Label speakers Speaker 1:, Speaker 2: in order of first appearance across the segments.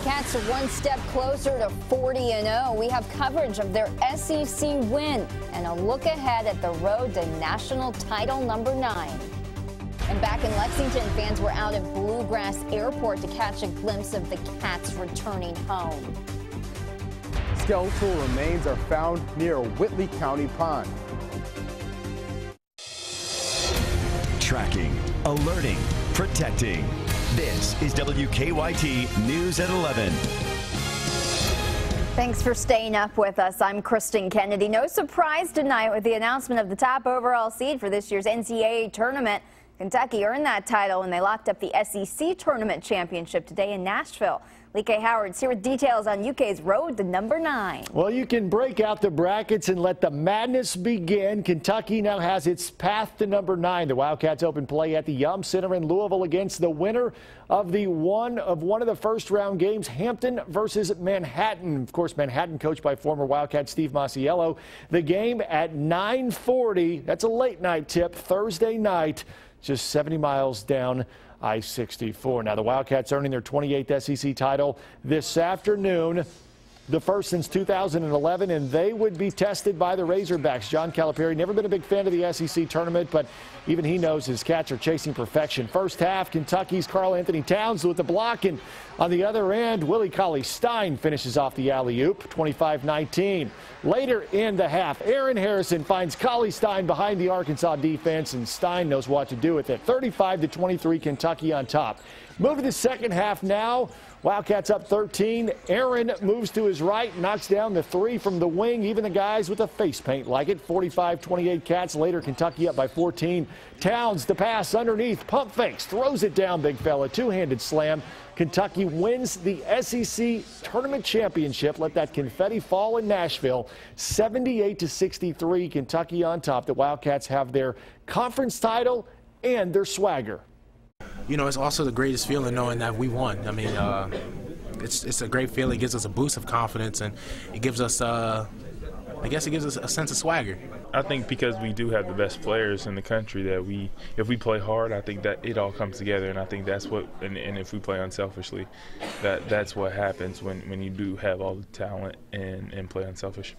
Speaker 1: Cats are one step closer to 40-0. We have coverage of their SEC win and a look ahead at the road to national title number 9. And back in Lexington, fans were out at Bluegrass Airport to catch a glimpse of the Cats returning home.
Speaker 2: Skeletal remains are found near Whitley County Pond.
Speaker 3: Tracking, alerting, protecting. This is WKYT News at 11.
Speaker 1: Thanks for staying up with us. I'm Kristen Kennedy. No surprise tonight with the announcement of the top overall seed for this year's NCAA tournament. Kentucky earned that title when they locked up the SEC tournament championship today in Nashville. Lee K. Howard's here with details on UK's road to number 9.
Speaker 4: Well, you can break out the brackets and let the madness begin. Kentucky now has its path to number 9. The Wildcats open play at the Yum Center in Louisville against the winner of one of the first round games, Hampton versus Manhattan. Of course, Manhattan coached by former Wildcat Steve Masiello. The game at 9:40. That's a late night tip, Thursday night, just 70 miles down I-64. Now, the Wildcats earning their 28th SEC title this afternoon, the first since 2011, and they would be tested by the Razorbacks. John Calipari, never been a big fan of the SEC tournament, but even he knows his Cats are chasing perfection. First half, Kentucky's Karl Anthony Towns with the block, and on the other end, Willie Cauley-Stein finishes off the alley-oop, 25-19. Later in the half, Aaron Harrison finds Cauley-Stein behind the Arkansas defense, and Stein knows what to do with it. 35-23, Kentucky on top. Move to the second half now. Wildcats up 13. Aaron moves to his right, knocks down the 3 from the wing. Even the guys with the face paint like it. 45-28 Cats. Later, Kentucky up by 14. Towns, the pass underneath, pump fakes, throws it down, big fella. Two-handed slam. Kentucky wins the SEC Tournament Championship. Let that confetti fall in Nashville. 78-63, Kentucky on top. The Wildcats have their conference title and their swagger.
Speaker 5: You know, it's also the greatest feeling knowing that we won. I mean, it's a great feeling. It gives us a boost of confidence, and it gives us, I guess it gives us a sense of swagger.
Speaker 6: I think because we do have the best players in the country that if we play hard, I think that it all comes together, and I think that's what, and if we play unselfishly, that's what happens when you do have all the talent and play unselfish.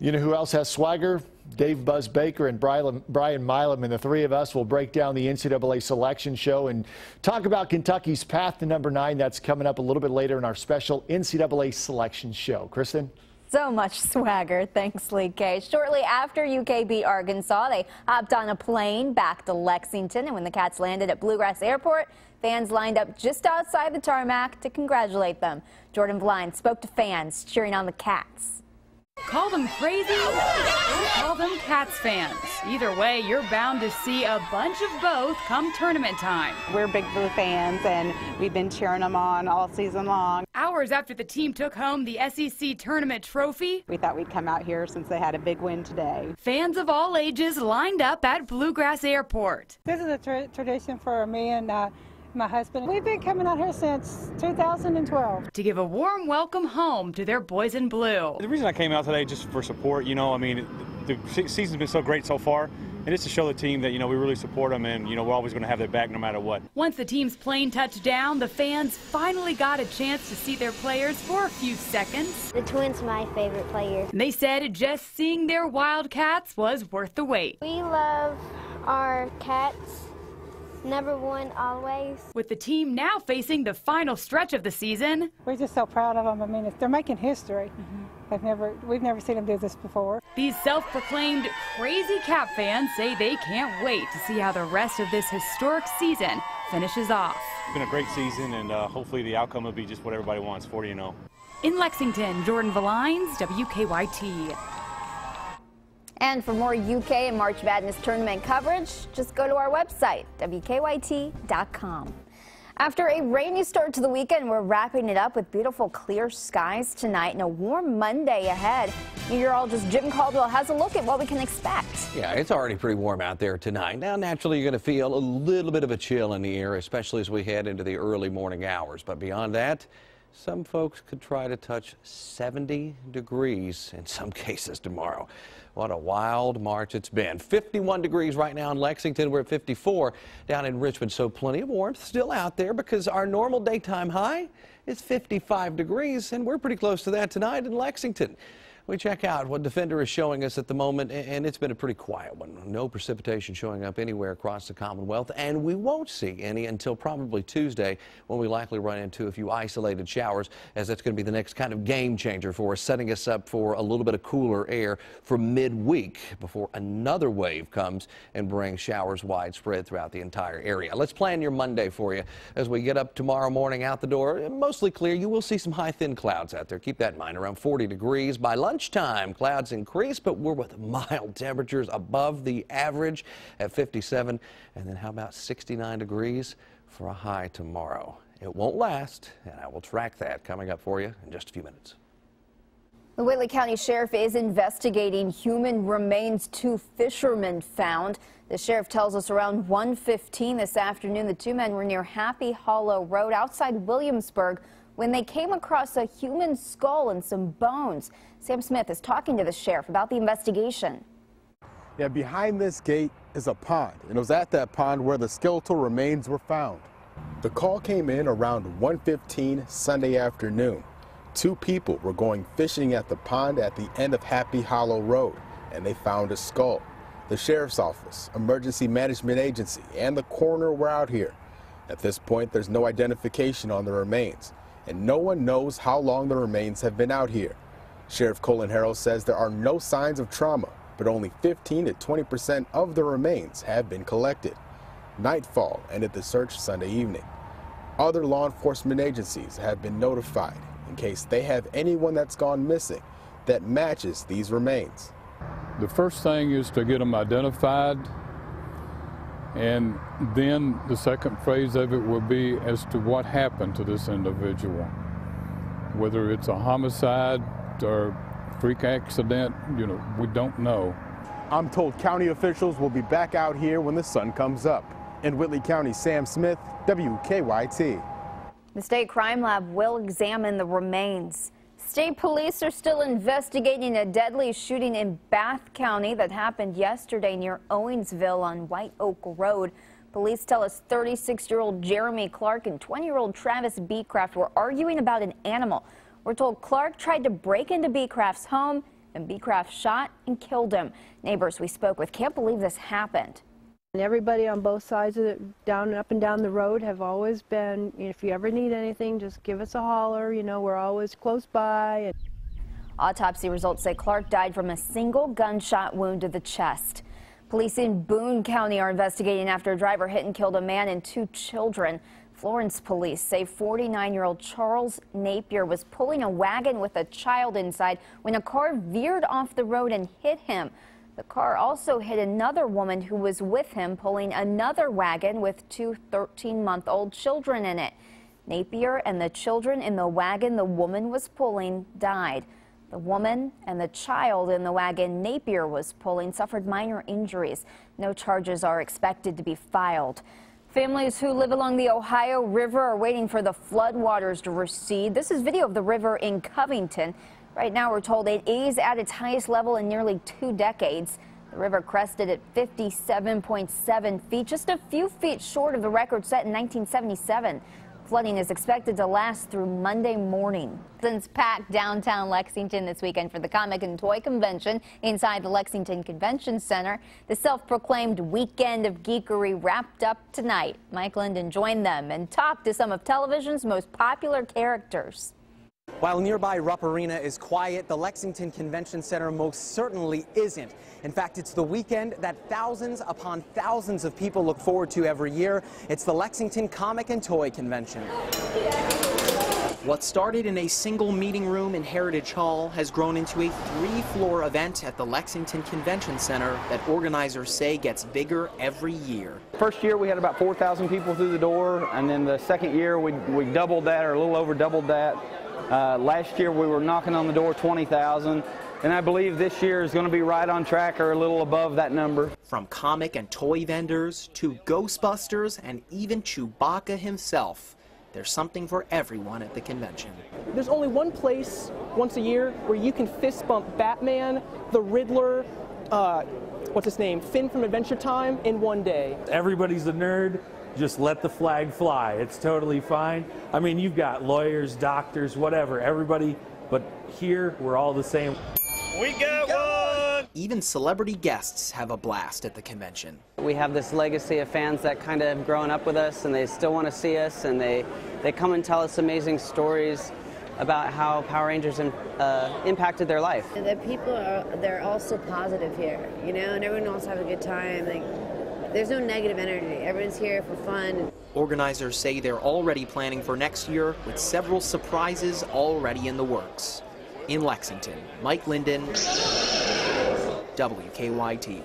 Speaker 4: You know who else has swagger? Dave Buzz Baker and Brian Milam, and the three of us will break down the NCAA selection show and talk about Kentucky's path to number 9. That's coming up a little bit later in our special NCAA selection show. Kristen?
Speaker 1: So much swagger. Thanks, Lee K. Shortly after UK beat Arkansas, they hopped on a plane back to Lexington, and when the Cats landed at Bluegrass Airport, fans lined up just outside the tarmac to congratulate them. Jordan Blind spoke to fans cheering on the Cats.
Speaker 7: Call them crazy, call them Cats fans. Either way, you're bound to see a bunch of both come tournament time.
Speaker 8: We're big Blue fans, and we've been cheering them on all season long.
Speaker 7: Hours after the team took home the SEC tournament trophy,
Speaker 8: we thought we'd come out here since they had a big win today.
Speaker 7: Fans of all ages lined up at Bluegrass Airport.
Speaker 9: This is a tradition for me and my husband. We've been coming out here since 2012.
Speaker 7: To give a warm welcome home to their boys in blue.
Speaker 10: The reason I came out today just for support, you know, I mean, the season's been so great so far, and it's to show the team that, you know, we really support them, and, you know, we're always going to have their back no matter what.
Speaker 7: Once the team's plane touched down, the fans finally got a chance to see their players for a few seconds.
Speaker 11: The Twins are my favorite player.
Speaker 7: They said just seeing their Wildcats was worth the wait.
Speaker 11: We love our Cats. Number 1 always.
Speaker 7: With the team now facing the final stretch of the season,
Speaker 9: we're just so proud of them. I mean, they're making history. We've never seen them do this before.
Speaker 7: These self-proclaimed crazy Cat fans say they can't wait to see how the rest of this historic season finishes off.
Speaker 10: It's been a great season, and hopefully the outcome will be just what everybody wants, 40-0.
Speaker 7: In Lexington, Jordan Valines, WKYT.
Speaker 1: And for more UK and March Madness tournament coverage, just go to our website, WKYT.com. After a rainy start to the weekend, we're wrapping it up with beautiful clear skies tonight and a warm Monday ahead. Meteorologist Jim Caldwell has a look at what we can expect.
Speaker 12: Yeah, it's already pretty warm out there tonight. Now, naturally, you're going to feel a little bit of a chill in the air, especially as we head into the early morning hours. But beyond that, Some folks could try to touch 70 degrees in some cases tomorrow. What a wild March it's been. 51 degrees right now in Lexington. We're at 54 down in Richmond, so plenty of warmth still out there because our normal daytime high is 55 degrees, and we're pretty close to that tonight in Lexington. We check out what Defender is showing us at the moment, and it's been a pretty quiet one. No precipitation showing up anywhere across the Commonwealth, and we won't see any until probably Tuesday, when we likely run into a few isolated showers, as that's going to be the next kind of game changer for us, setting us up for a little bit of cooler air for midweek before another wave comes and brings showers widespread throughout the entire area. Let's plan your Monday for you as we get up tomorrow morning out the door. Mostly clear. You will see some high, thin clouds out there. Keep that in mind. Around 40 degrees by lunchtime, clouds increase, but we're with mild temperatures above the average at 57. And then how about 69 degrees for a high tomorrow? It won't last, and I will track that coming up for you in just a few minutes.
Speaker 1: The Whitley County Sheriff is investigating human remains two fishermen found. The sheriff tells us around 1:15 this afternoon, the two men were near Happy Hollow Road outside Williamsburg when they came across a human skull and some bones. Sam Smith is talking to the sheriff about the investigation.
Speaker 2: Yeah, behind this gate is a pond, and it was at that pond where the skeletal remains were found. The call came in around 1:15 Sunday afternoon. Two people were going fishing at the pond at the end of Happy Hollow Road, and they found a skull. The sheriff's office, emergency management agency, and the coroner were out here. At this point, there's no identification on the remains, and no one knows how long the remains have been out here. Sheriff Colin Harrell says there are no signs of trauma, but only 15 to 20% of the remains have been collected. Nightfall ended the search Sunday evening. Other law enforcement agencies have been notified in case they have anyone that's gone missing that matches these remains.
Speaker 13: The first thing is to get them identified, and then the second phase of it will be as to what happened to this individual. Whether it's a homicide or freak accident, we don't know.
Speaker 2: I'm told county officials will be back out here when the sun comes up. In Whitley County, Sam Smith, WKYT.
Speaker 1: The state crime lab will examine the remains. State police are still investigating a deadly shooting in Bath County that happened yesterday near Owensville on White Oak Road. Police tell us 36-year-old Jeremy Clark and 20-year-old Travis Beecraft were arguing about an animal. We're told Clark tried to break into Beecraft's home, and Beecraft shot and killed him. Neighbors we spoke with can't believe this happened.
Speaker 14: And everybody on both sides of it, up and down the road, have always been, if you ever need anything, just give us a holler. We're always close by.
Speaker 1: Autopsy results say Clark died from a single gunshot wound to the chest. Police in Boone County are investigating after a driver hit and killed a man and two children. Florence police say 49-year-old Charles Napier was pulling a wagon with a child inside when a car veered off the road and hit him. The car also hit another woman who was with him pulling another wagon with two 13-month-old children in it. Napier and the children in the wagon the woman was pulling died. The woman and the child in the wagon Napier was pulling suffered minor injuries. No charges are expected to be filed. Families who live along the Ohio River are waiting for the floodwaters to recede. This is video of the river in Covington. Right now, we're told it is at its highest level in nearly 2 decades. The river crested at 57.7 feet, just a few feet short of the record set in 1977. Flooding is expected to last through Monday morning. Since packed downtown Lexington this weekend for the Comic and Toy Convention inside the Lexington Convention Center. The self-proclaimed weekend of geekery wrapped up tonight. Mike Linden joined them and talked to some of television's most popular characters.
Speaker 15: While nearby Rupp Arena is quiet, the Lexington Convention Center most certainly isn't. In fact, it's the weekend that thousands upon thousands of people look forward to every year. It's the Lexington Comic and Toy Convention. What started in a single meeting room in Heritage Hall has grown into a 3-floor event at the Lexington Convention Center that organizers say gets bigger every year.
Speaker 16: First year we had about 4,000 people through the door, and then the second year we doubled that, or a little over doubled that. Last year we were knocking on the door 20,000, and I believe this year is going to be right on track or a little above that number.
Speaker 15: From comic and toy vendors to Ghostbusters and even Chewbacca himself,
Speaker 17: there's something for everyone at the convention.
Speaker 18: There's only one place once a year where you can fist bump Batman, the Riddler, what's his name, Finn from Adventure Time in one day.
Speaker 19: Everybody's a nerd. Just let the flag fly. It's totally fine. I mean, you've got lawyers, doctors, whatever, everybody, but here we're all the same.
Speaker 17: We got one! Even celebrity guests have a blast at the convention.
Speaker 20: We have this legacy of fans that kind of have grown up with us and they still want to see us, and they come and tell us amazing stories about how Power Rangers impacted their life.
Speaker 21: The people they're all so positive here, you know, and everyone wants to have a good time. Like, there's no negative energy. Everyone's here for fun.
Speaker 17: Organizers say they're already planning for next year with several surprises already in the works. In Lexington, Mike Linden, WKYT.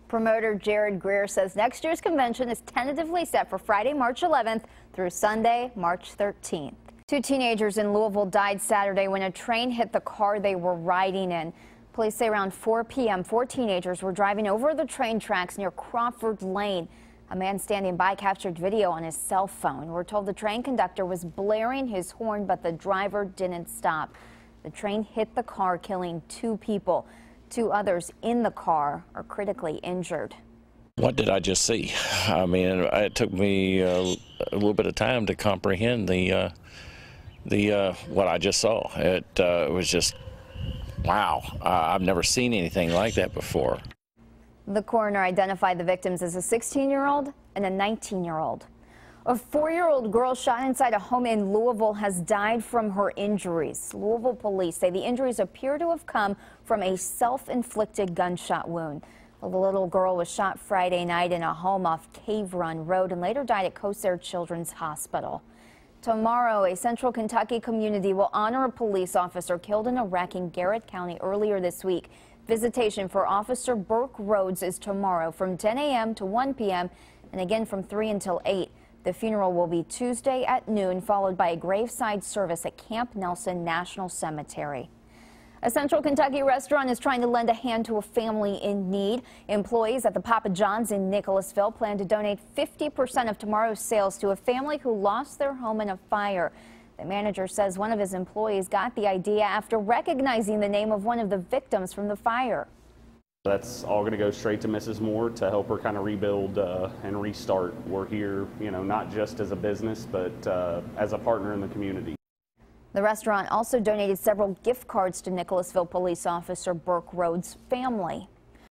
Speaker 1: Promoter Jared Greer says next year's convention is tentatively set for Friday, March 11th through Sunday, March 13th. 2 teenagers in Louisville died Saturday when a train hit the car they were riding in. Police say around 4 p.m., 4 teenagers were driving over the train tracks near Crawford Lane. A man standing by captured video on his cell phone. We're told the train conductor was blaring his horn, but the driver didn't stop. The train hit the car, killing 2 people. 2 others in the car are critically injured.
Speaker 22: What did I just see? I mean, it took me a little bit of time to comprehend what I just saw. It was just, wow. I've never seen anything like that before.
Speaker 1: The coroner identified the victims as a 16-year-old and a 19-year-old. A 4-year-old girl shot inside a home in Louisville has died from her injuries. Louisville police say the injuries appear to have come from a self-inflicted gunshot wound. The little girl was shot Friday night in a home off Cave Run Road and later died at Corsair Children's Hospital. Tomorrow, a Central Kentucky community will honor a police officer killed in a wreck in Garrett County earlier this week. Visitation for Officer Burke Rhodes is tomorrow from 10 a.m. to 1 p.m. and again from 3 until 8. The funeral will be Tuesday at noon, followed by a graveside service at Camp Nelson National Cemetery. A Central Kentucky restaurant is trying to lend a hand to a family in need. Employees at the Papa John's in Nicholasville plan to donate 50% of tomorrow's sales to a family who lost their home in a fire. The manager says one of his employees got the idea after recognizing the name of one of the victims from the fire.
Speaker 23: That's all going to go straight to Mrs. Moore to help her kind of rebuild and restart. We're here, you know, not just as a business, but as a partner in the community.
Speaker 1: The restaurant also donated several gift cards to Nicholasville police officer Burke Rhodes' family.